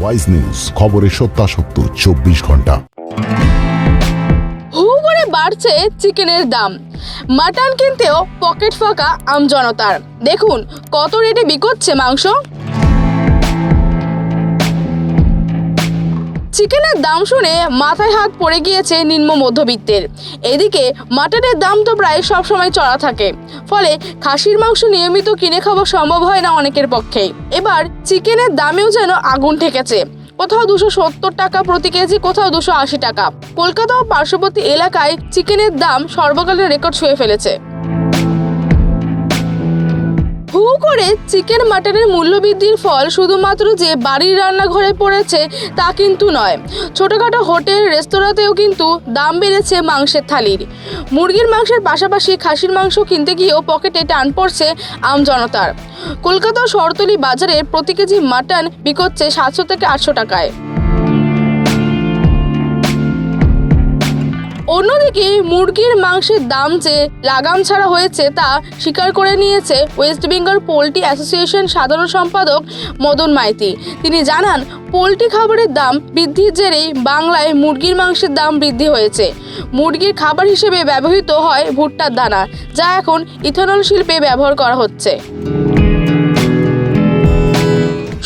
Wise news, খবরের সত্যাসত্য 24 ঘন্টা। হু করে বাড়ছে চিকেনের দাম, মাটন কিনতেও পকেট ফাঁকা আমজনতার। দেখুন কত রেটে বিকোচ্ছে মাংস। চিকেনের দাম শুনে মাথায় হাত পড়ে গিয়েছে নিম্ন মধ্যবিত্তের। এদিকে মাটনের দাম তো প্রায় সবসময় চড়া থাকে, ফলে খাসির মাংস নিয়মিত কিনে খাওয়া সম্ভব হয় না অনেকের পক্ষেই। এবার চিকেনের দামেও যেন আগুন ঠেকেছে। কোথাও 270 টাকা প্রতি কেজি, কোথাও 280 টাকা। কলকাতা ও পার্শ্ববর্তী এলাকায় চিকেনের দাম সর্বকালের রেকর্ড ছুঁয়ে ফেলেছে। হু করে চিকেন মাটনের মূল্যবৃদ্ধির ফল শুধুমাত্র যে বাড়ির রান্নাঘরে পড়েছে তা কিন্তু নয়, ছোটোখাটো হোটেল রেস্তোরাঁতেও কিন্তু দাম বেড়েছে মাংসের থালির। মুরগির মাংসের পাশাপাশি খাসির মাংস কিনতে গিয়েও পকেটে টান পড়ছে আমজনতার। কলকাতা শহরতলি বাজারে প্রতি কেজি মাটন বিকোচ্ছে 700 থেকে 800 টাকায়। অন্যদিকে মুরগির মাংসের দাম যে লাগাম ছাড়া হয়েছে তা স্বীকার করে নিয়েছে ওয়েস্ট বেঙ্গল পোলট্রি অ্যাসোসিয়েশন সাধারণ সম্পাদক মদন মাইতি। তিনি জানান, পোলট্রি খাবারের দাম বৃদ্ধির জেরেই বাংলায় মুরগির মাংসের দাম বৃদ্ধি হয়েছে। মুরগির খাবার হিসেবে ব্যবহৃত হয় ভুট্টার দানা, যা এখন ইথানল শিল্পে ব্যবহার করা হচ্ছে।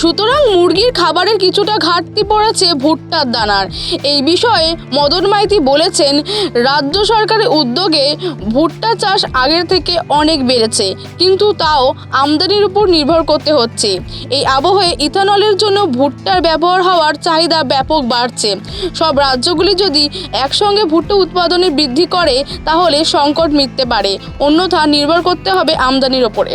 সুতরাং মুরগির খাবারের কিছুটা ঘাটতি পড়েছে ভুট্টার দানার। এই বিষয়ে মদন মাইতি বলেছেন, রাজ্য সরকারের উদ্যোগে ভুট্টা চাষ আগের থেকে অনেক বেড়েছে, কিন্তু তাও আমদানির উপর নির্ভর করতে হচ্ছে। এই আবহে ইথানলের জন্য ভুট্টার ব্যবহার হওয়ার চাহিদা ব্যাপক বাড়ছে। সব রাজ্যগুলি যদি একসঙ্গে ভুট্টা উৎপাদনে বৃদ্ধি করে তাহলে সংকট মিটতে পারে, অন্যথা নির্ভর করতে হবে আমদানির ওপরে।